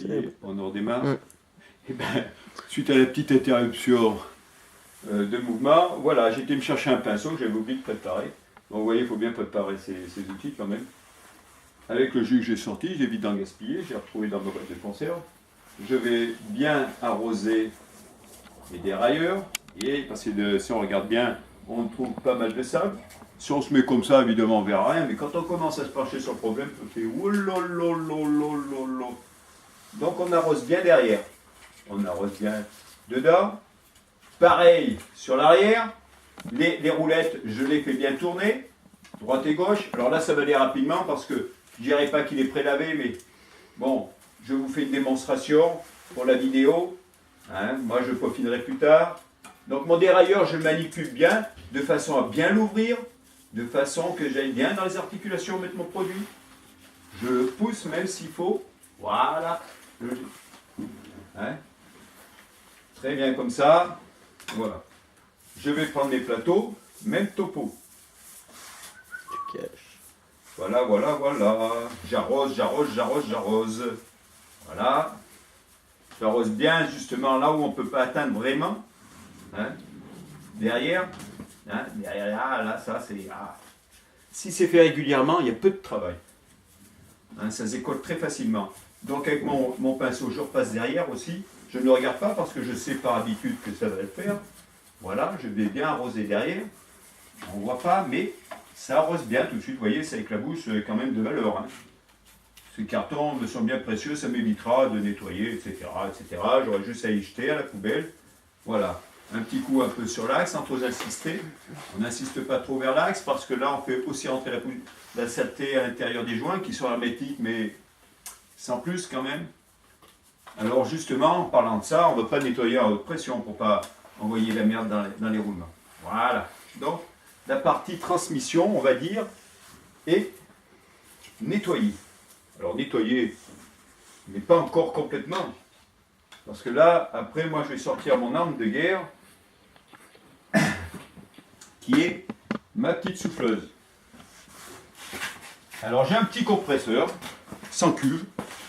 Et on en redémarre. Et ben, suite à la petite interruption de mouvement, voilà, j'ai été me chercher un pinceau que j'avais oublié de préparer. Donc vous voyez, il faut bien préparer ces outils quand même. Avec le jus que j'ai sorti, j'évite d'en gaspiller, j'ai retrouvé dans ma boîte de conserve. Je vais bien arroser les dérailleurs, et parce que si on regarde bien, on trouve pas mal de sable. Si on se met comme ça, évidemment, on verra rien, mais quand on commence à se pencher sur le problème, on fait oulalolololololo. Donc on arrose bien derrière, on arrose bien dedans. Pareil sur l'arrière, les roulettes, je les fais bien tourner, droite et gauche. Alors là, ça va aller rapidement parce que je dirais pas qu'il est pré-lavé, mais bon, je vous fais une démonstration pour la vidéo. Hein, moi, je peaufinerai plus tard. Donc mon dérailleur, je le manipule bien, de façon à bien l'ouvrir, de façon que j'aille bien dans les articulations mettre mon produit. Je le pousse même s'il faut. Voilà. Hein, très bien comme ça. Voilà. Je vais prendre mes plateaux, même topo. Voilà, voilà, voilà. J'arrose, j'arrose, j'arrose, j'arrose. Voilà. J'arrose bien justement là où on ne peut pas atteindre vraiment. Hein. Derrière. Hein. Derrière, là, ça c'est... Ah. Si c'est fait régulièrement, il y a peu de travail. Hein, ça se décolle très facilement. Donc avec mon pinceau, je repasse derrière aussi. Je ne le regarde pas parce que je sais par habitude que ça va le faire. Voilà, je vais bien arroser derrière. On ne voit pas, mais ça arrose bien tout de suite. Vous voyez, ça éclabousse quand même de valeur. Hein. Ces cartons me sont bien précieux, ça m'évitera de nettoyer, etc. etc. J'aurais juste à y jeter à la poubelle. Voilà, un petit coup un peu sur l'axe, sans trop insister. On n'insiste pas trop vers l'axe parce que là, on fait aussi rentrer la saleté à l'intérieur des joints qui sont hermétiques, mais sans plus quand même. Alors justement, en parlant de ça, on ne va pas nettoyer à haute pression pour ne pas envoyer la merde dans les roulements. Voilà. Donc, la partie transmission, on va dire, est nettoyée. Alors nettoyer, mais pas encore complètement. Parce que là, après, moi, je vais sortir mon arme de guerre, qui est ma petite souffleuse. Alors j'ai un petit compresseur, sans cuve,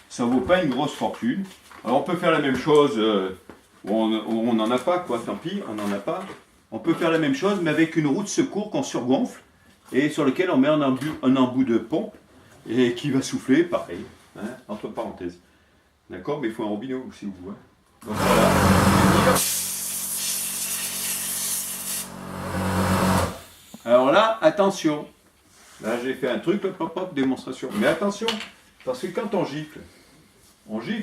ça ne vaut pas une grosse fortune. Alors on peut faire la même chose, où on n'en a pas, quoi, tant pis, on n'en a pas. On peut faire la même chose, mais avec une roue de secours qu'on surgonfle, et sur lequel on met un embout de pompe, et qui va souffler, pareil, hein, entre parenthèses. D'accord, mais il faut un robinet aussi, vous voyez. Donc voilà. Alors là, attention. Là, j'ai fait un truc, hop, hop, démonstration. Mais attention, parce que quand on gicle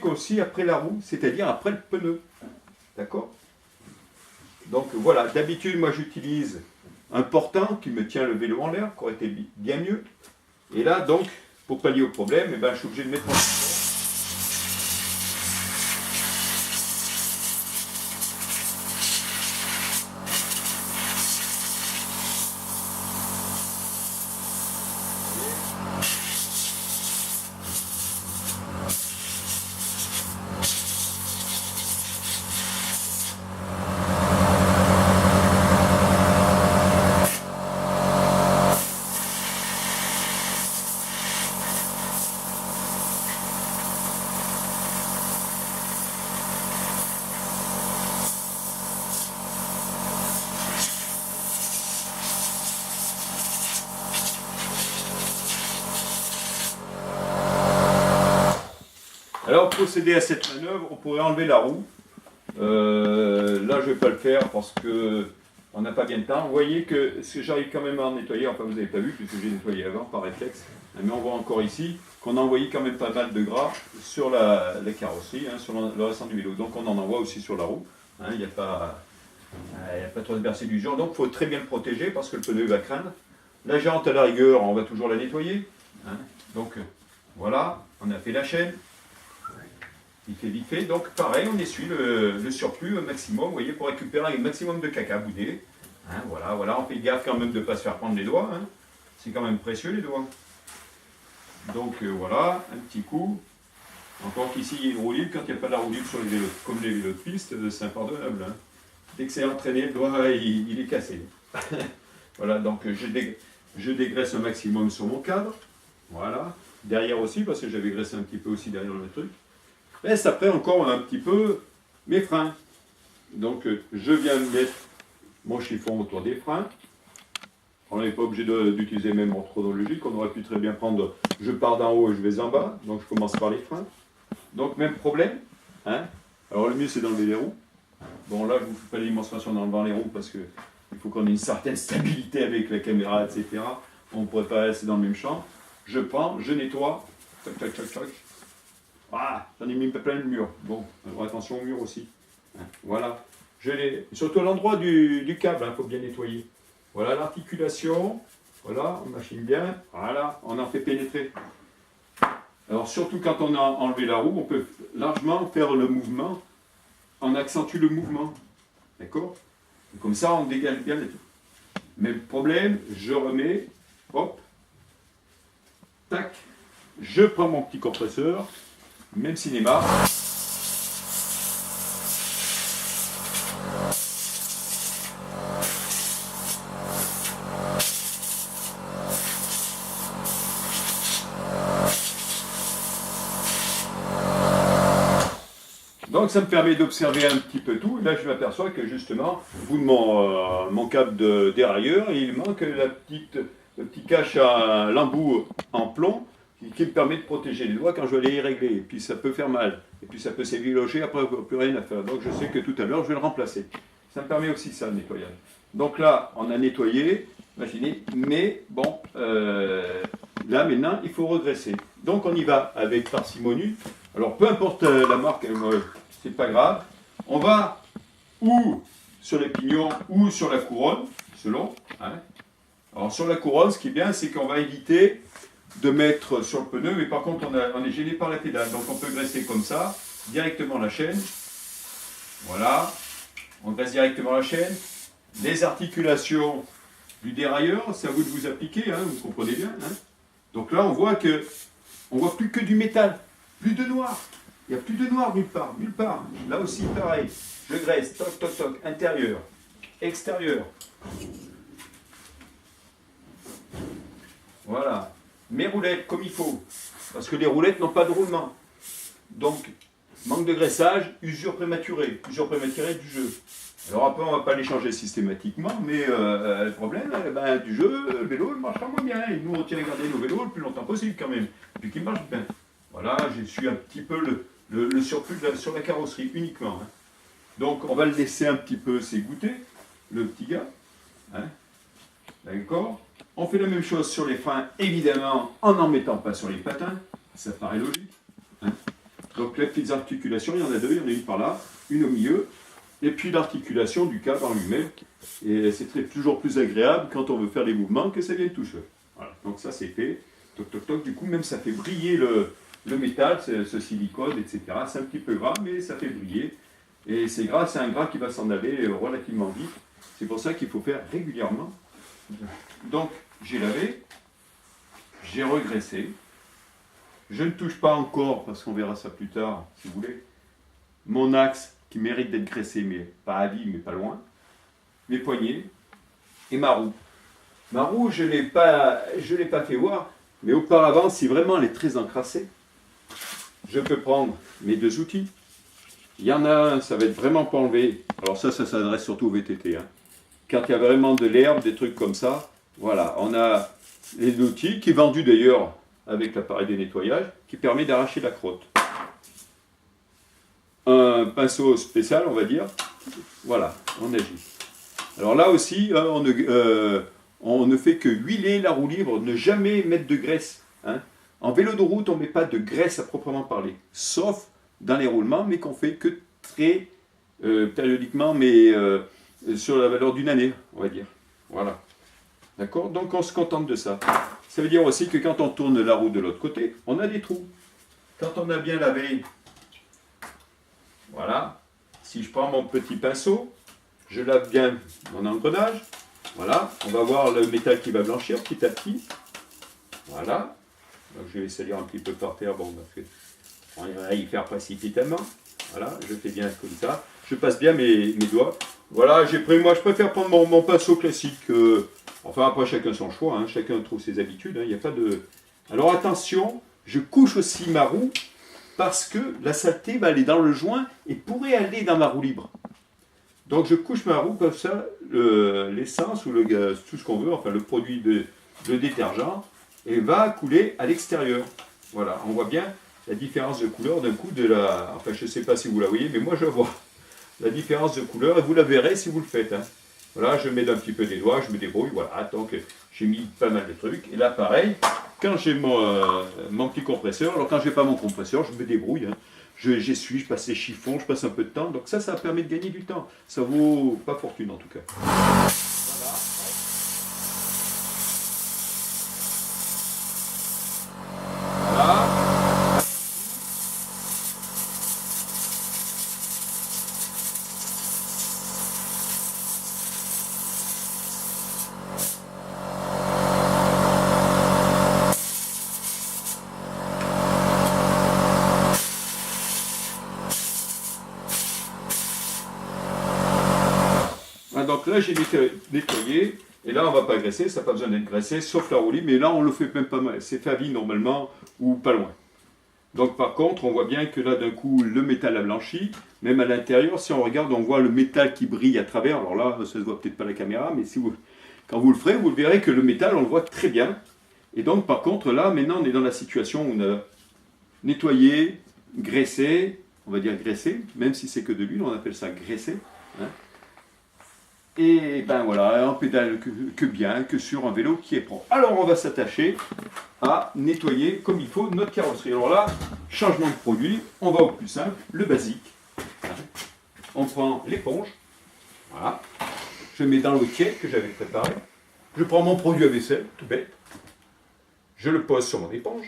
aussi après la roue, c'est-à-dire après le pneu. D'accord? Donc voilà, d'habitude, moi j'utilise un portant qui me tient le vélo en l'air, qui aurait été bien mieux. Et là, donc, pour pallier au problème, eh ben, je suis obligé de mettre mon... Alors, pour procéder à cette manœuvre, on pourrait enlever la roue. Là, je ne vais pas le faire parce qu'on n'a pas bien de temps. Vous voyez que j'arrive quand même à en nettoyer. Enfin, vous n'avez pas vu puisque j'ai nettoyé avant par réflexe. Mais on voit encore ici qu'on a envoyé quand même pas mal de gras sur la carrosserie, hein, sur le restant du vélo. Donc, on en envoie aussi sur la roue. Hein, il n'y a pas trop de bercé du genre. Donc, il faut très bien le protéger parce que le pneu va craindre. La jante, à la rigueur, on va toujours la nettoyer. Hein. Donc, voilà, on a fait la chaîne. Il fait vite fait, donc pareil, on essuie le surplus au maximum, vous voyez, pour récupérer un maximum de caca boudé. Hein, voilà, on fait gaffe quand même de ne pas se faire prendre les doigts, hein. C'est quand même précieux les doigts. Donc voilà, un petit coup. Encore qu'ici il y a une roue libre, quand il n'y a pas de la roue libre sur les vélos, comme les vélos de piste, c'est impardonnable. Hein. Dès que c'est entraîné, le doigt il est cassé. Voilà, donc je dégraisse un maximum sur mon cadre. Voilà, derrière aussi, parce que j'avais graissé un petit peu aussi derrière le truc. Reste après encore un petit peu mes freins. Donc je viens mettre mon chiffon autour des freins. On n'est pas obligé d'utiliser même en chronologique, on aurait pu très bien prendre, je pars d'en haut et je vais en bas, donc je commence par les freins. Donc même problème, hein. Alors le mieux c'est d'enlever les roues. Bon là je ne vous fais pas les démonstrations d'enlever les roues parce qu'il faut qu'on ait une certaine stabilité avec la caméra, etc. On ne pourrait pas rester dans le même champ. Je prends, je nettoie, tac tac tac tac. Ah, j'en ai mis plein de murs. Bon, alors attention au mur aussi. Hein, voilà, je l'ai, surtout à l'endroit du câble, il faut bien nettoyer. Voilà l'articulation, voilà, on machine bien, voilà, on en fait pénétrer. Alors surtout quand on a enlevé la roue, on peut largement faire le mouvement, on accentue le mouvement, d'accord? Comme ça on dégage bien les trucs. Même problème, je remets, hop, tac, je prends mon petit compresseur, même cinéma. Donc ça me permet d'observer un petit peu tout. Là je m'aperçois que justement, au bout de mon câble de dérailleur, il manque le petit cache à l'embout en plomb qui me permet de protéger les doigts quand je vais les régler. Et puis ça peut faire mal. Et puis ça peut s'éviloger, après il n'y a plus rien à faire. Donc je sais que tout à l'heure je vais le remplacer. Ça me permet aussi ça, le nettoyage. Donc là, on a nettoyé, imaginez, mais bon, là maintenant il faut regresser. Donc on y va avec parcimonie. Alors peu importe la marque, c'est pas grave. On va ou sur les pignons ou sur la couronne, selon. Hein. Alors sur la couronne, ce qui est bien, c'est qu'on va éviter de mettre sur le pneu, mais par contre on est gêné par la pédale. Donc on peut graisser comme ça, directement la chaîne. Voilà, on graisse directement la chaîne. Les articulations du dérailleur, c'est à vous de vous appliquer, hein, vous comprenez bien. Hein. Donc là on voit plus que du métal. Plus de noir. Il n'y a plus de noir nulle part. Nulle part. Là aussi, pareil. Je graisse. Toc, toc, toc. Intérieur. Extérieur. Voilà. Mes roulettes comme il faut. Parce que les roulettes n'ont pas de roulement. Donc, manque de graissage, usure prématurée. Usure prématurée du jeu. Alors après, on ne va pas les changer systématiquement, mais le problème du jeu, le vélo, il marchera moins bien. Et nous, on tient à garder nos vélos le plus longtemps possible quand même. Et puis qu'il marche bien. Voilà, j'ai su un petit peu le surplus sur la carrosserie uniquement. Hein. Donc on va le laisser un petit peu s'égoutter, le petit gars. Hein. D'accord. On fait la même chose sur les freins, évidemment, en n'en mettant pas sur les patins. Ça paraît logique. Hein. Donc les petites articulations, il y en a deux, il y en a une par là, une au milieu, et puis l'articulation du câble en lui-même. Et c'est toujours plus agréable quand on veut faire les mouvements que ça vienne tout seul. Voilà. Donc ça c'est fait. Toc toc toc, du coup même ça fait briller le métal, ce silicone, etc. C'est un petit peu gras, mais ça fait briller. Et c'est un gras qui va s'en aller relativement vite. C'est pour ça qu'il faut faire régulièrement. Donc, j'ai lavé, j'ai regraissé. Je ne touche pas encore, parce qu'on verra ça plus tard, si vous voulez, mon axe qui mérite d'être graissé, mais pas à vie, mais pas loin. Mes poignets et ma roue. Ma roue, je ne l'ai pas fait voir, mais auparavant, si vraiment elle est très encrassée, je peux prendre mes deux outils. Il y en a un, ça va être vraiment pas enlevé. Alors ça s'adresse surtout au VTT. Hein. Quand il y a vraiment de l'herbe, des trucs comme ça, voilà, on a les outils qui est vendu d'ailleurs avec l'appareil de nettoyage, qui permet d'arracher la crotte. Un pinceau spécial, on va dire. Voilà, on agit. Alors là aussi, on ne fait que huiler la roue libre, ne jamais mettre de graisse. Hein. En vélo de route, on ne met pas de graisse à proprement parler, sauf dans les roulements, mais qu'on fait que très périodiquement, mais sur la valeur d'une année, on va dire. Voilà. D'accord? Donc on se contente de ça. Ça veut dire aussi que quand on tourne la roue de l'autre côté, on a des trous. Quand on a bien lavé, voilà, si je prends mon petit pinceau, je lave bien mon engrenage, voilà, on va voir le métal qui va blanchir petit à petit. Voilà. Donc je vais salir un petit peu par terre, bon, parce que on va y faire précipitamment. Voilà, je fais bien comme ça. Je passe bien mes doigts. Voilà, moi je préfère prendre mon pinceau classique. Enfin après chacun son choix, hein, chacun trouve ses habitudes. Il n'y a pas de. Alors attention, je couche aussi ma roue parce que la saleté va aller dans le joint et pourrait aller dans ma roue libre. Donc je couche ma roue comme ça, l'essence ou le gaz, tout ce qu'on veut, enfin le produit de détergent, et va couler à l'extérieur. Voilà, on voit bien la différence de couleur d'un coup de la... Enfin je ne sais pas si vous la voyez, mais moi je vois la différence de couleur, et vous la verrez si vous le faites. Hein. Voilà, je mets d'un petit peu des doigts, je me débrouille, voilà, donc j'ai mis pas mal de trucs. Et là pareil, quand j'ai mon petit compresseur, alors quand je n'ai pas mon compresseur, je me débrouille. Hein. J'essuie, je passe les chiffons, je passe un peu de temps. Donc ça permet de gagner du temps. Ça vaut pas fortune en tout cas. Voilà. Donc là j'ai nettoyé, et là on ne va pas graisser, ça n'a pas besoin d'être graissé, sauf la roue libre, mais là on le fait même pas mal, c'est fait à vie normalement, ou pas loin. Donc par contre on voit bien que là d'un coup le métal a blanchi, même à l'intérieur, si on regarde on voit le métal qui brille à travers, alors là ça se voit peut-être pas à la caméra, mais si quand vous le ferez, vous verrez que le métal on le voit très bien. Et donc par contre là maintenant on est dans la situation où on a nettoyé, graissé, on va dire graissé, même si c'est que de l'huile, on appelle ça graissé. Hein. Et ben voilà, on pédale que bien, que sur un vélo qui est propre. Alors on va s'attacher à nettoyer comme il faut notre carrosserie. Alors là, changement de produit, on va au plus simple, le basique. On prend l'éponge, voilà. Je mets dans l'eau tiède que j'avais préparé. Je prends mon produit à vaisselle, tout bête. Je le pose sur mon éponge.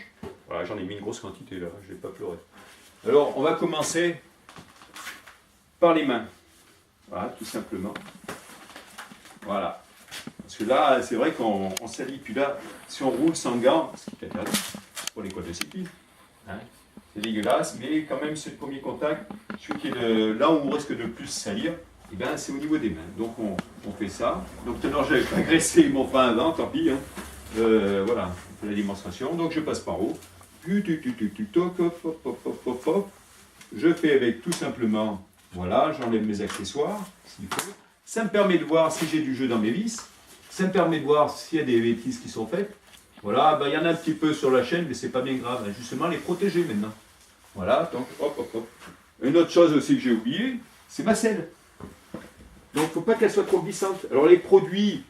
Voilà, j'en ai mis une grosse quantité là, je ne vais pas pleurer. Alors on va commencer par les mains. Voilà, tout simplement. Voilà. Parce que là, c'est vrai qu'on salit. Puis là, si on roule sans gants, ce qui est interdit pour l'école de cyclisme, hein, c'est dégueulasse, mais quand même, c'est le premier contact. Celui qui est là où on risque de plus salir, eh ben, c'est au niveau des mains. Donc, on fait ça. Donc, tout à l'heure, j'avais pas graissé mon frein avant, tant pis. Hein. Voilà, on fait la démonstration. Donc, je passe par haut. Je fais avec tout simplement, voilà, j'enlève mes accessoires, s'il faut. Ça me permet de voir si j'ai du jeu dans mes vis. Ça me permet de voir s'il y a des bêtises qui sont faites. Voilà, ben, il y en a un petit peu sur la chaîne, mais c'est pas bien grave. Justement, les protéger maintenant. Voilà, donc hop, hop, hop. Une autre chose aussi que j'ai oublié, c'est ma selle. Donc, il ne faut pas qu'elle soit trop glissante. Alors, les produits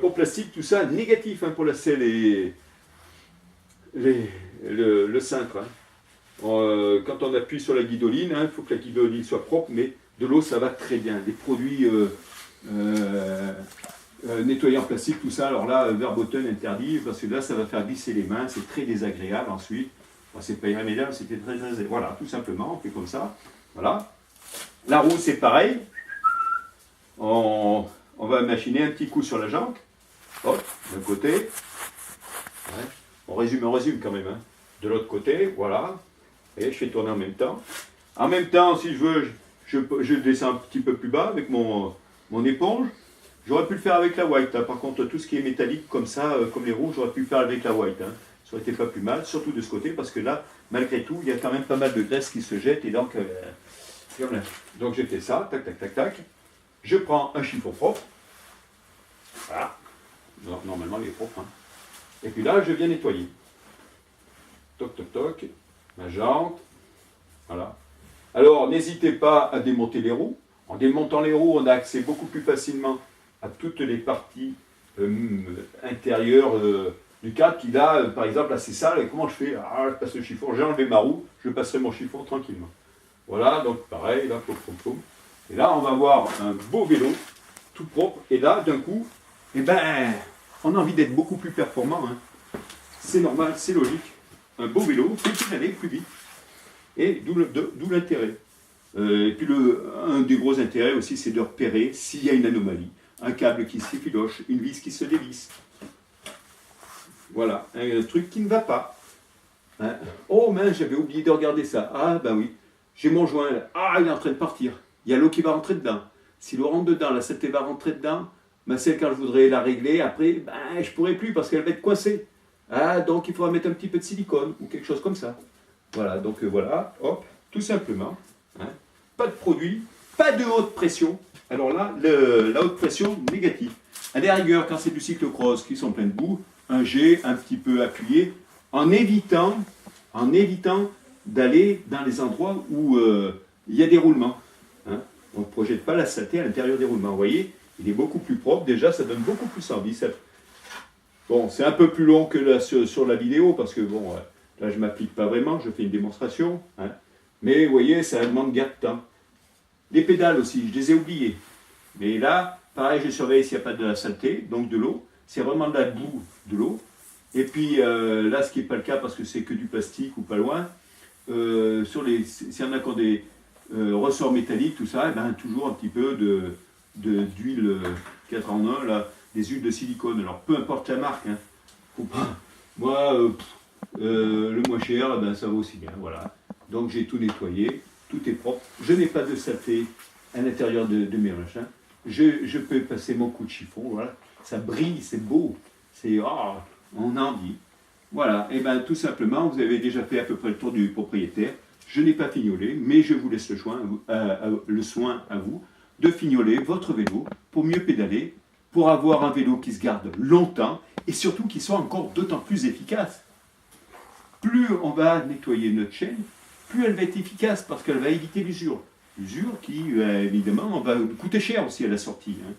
pour plastique, tout ça, négatif hein, pour la selle et le cintre. Hein. Quand on appuie sur la guidoline, il faut que la guidoline soit propre, mais de l'eau, ça va très bien. Les produits nettoyants en plastique, tout ça, alors là, Verboten interdit, parce que là, ça va faire glisser les mains, c'est très désagréable ensuite. Bon, c'est pas irrémédiable, c'était très. Voilà, tout simplement, on fait comme ça. Voilà. La roue, c'est pareil. On va machiner un petit coup sur la jambe. Hop, d'un côté. Ouais. On résume quand même. Hein. De l'autre côté, voilà. Et je fais tourner en même temps. En même temps, si je veux, je descends un petit peu plus bas avec mon éponge. J'aurais pu le faire avec la white. Hein. Par contre, tout ce qui est métallique comme ça, comme les roues, j'aurais pu le faire avec la white. Hein. Ça aurait été pas plus mal, surtout de ce côté, parce que là, malgré tout, il y a quand même pas mal de graisse qui se jette. Et donc, donc j'ai fait ça, tac, tac, tac, tac. Je prends un chiffon propre. Voilà. Donc, normalement, il est propre. Hein. Et puis là, je viens nettoyer. Toc, toc, toc. Ma jante. Voilà. Alors, n'hésitez pas à démonter les roues. En démontant les roues, on a accès beaucoup plus facilement à toutes les parties intérieures du cadre qui, là, par exemple, là, c'est sale. Et comment je fais? Je passe le chiffon. J'ai enlevé ma roue. Je passerai mon chiffon tranquillement. Voilà, donc pareil, là, pom, pom, pom. Et là, on va avoir un beau vélo, tout propre. Et là, d'un coup, eh ben, on a envie d'être beaucoup plus performant. Hein. C'est normal, c'est logique. Un beau vélo fait aller plus vite. Et d'où l'intérêt. Et puis un des gros intérêts aussi, c'est de repérer s'il y a une anomalie. Un câble qui s'effiloche, une vis qui se dévisse. Voilà, un truc qui ne va pas. Hein. Oh mince, j'avais oublié de regarder ça. Ah ben oui, j'ai mon joint là. Ah, il est en train de partir. Il y a l'eau qui va rentrer dedans. Si l'eau rentre dedans, la saleté va rentrer dedans, ma selle, quand je voudrais la régler, après, ben, je ne pourrai plus parce qu'elle va être coincée. Ah, donc il faudra mettre un petit peu de silicone ou quelque chose comme ça. Voilà, donc voilà, hop, tout simplement. Hein. Pas de produit, pas de haute pression. Alors là, la haute pression, négative. À la rigueur, quand c'est du cyclocross qui sont pleins de boue, un jet un petit peu appuyé, en évitant d'aller dans les endroits où il y a des roulements. Hein. On ne projette pas la saleté à l'intérieur des roulements. Vous voyez, il est beaucoup plus propre. Déjà, ça donne beaucoup plus envie. Bon, c'est un peu plus long que là, sur la vidéo parce que bon, là, je ne m'applique pas vraiment. Je fais une démonstration. Hein. Mais vous voyez, ça demande gain de temps. Les pédales aussi, je les ai oubliées. Mais là, pareil, je surveille s'il n'y a pas de la saleté, donc de l'eau. S'il y a vraiment de la boue, de l'eau. Et puis là, ce qui n'est pas le cas parce que c'est que du plastique ou pas loin, s'il y en a qui ont des ressorts métalliques, tout ça, et ben, toujours un petit peu d'huile 4 en 1, là, des huiles de silicone. Alors peu importe la marque, hein, faut pas. Moi, le moins cher, ben, ça va aussi bien, voilà. Donc j'ai tout nettoyé, tout est propre. Je n'ai pas de saleté à l'intérieur de mes machins. Je peux passer mon coup de chiffon, voilà. Ça brille, c'est beau, c'est on a envie. Voilà, et bien tout simplement, vous avez déjà fait à peu près le tour du propriétaire. Je n'ai pas fignolé, mais je vous laisse le soin à vous de fignoler votre vélo pour mieux pédaler, pour avoir un vélo qui se garde longtemps et surtout qui soit encore d'autant plus efficace. Plus on va nettoyer notre chaîne, plus elle va être efficace parce qu'elle va éviter l'usure. L'usure qui, évidemment, va coûter cher aussi à la sortie. Hein.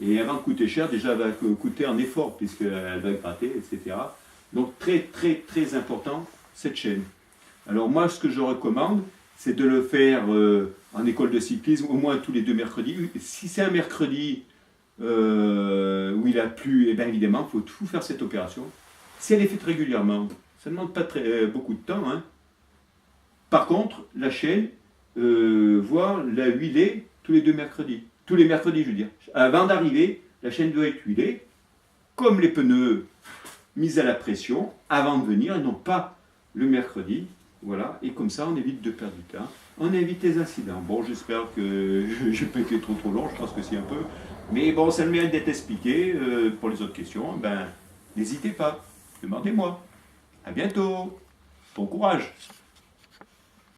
Et avant de coûter cher, déjà, elle va coûter un effort puisqu'elle va gratter, etc. Donc, très, très, très important, cette chaîne. Alors, moi, ce que je recommande, c'est de le faire en école de cyclisme au moins tous les 2 mercredis. Si c'est un mercredi où il a plu, eh bien, évidemment, il faut tout faire cette opération. Si elle est faite régulièrement, ça ne demande pas beaucoup de temps. Hein. Par contre, la chaîne, voire la huiler tous les 2 mercredis. Tous les mercredis, je veux dire. Avant d'arriver, la chaîne doit être huilée, comme les pneus mis à la pression, avant de venir, et non pas le mercredi. Voilà, et comme ça, on évite de perdre du temps. On évite les incidents. Bon, j'espère que je n'ai pas été trop long, je pense que c'est un peu. Mais bon, ça le mérite d'être expliqué. Pour les autres questions, ben, n'hésitez pas, demandez-moi. À bientôt. Bon courage.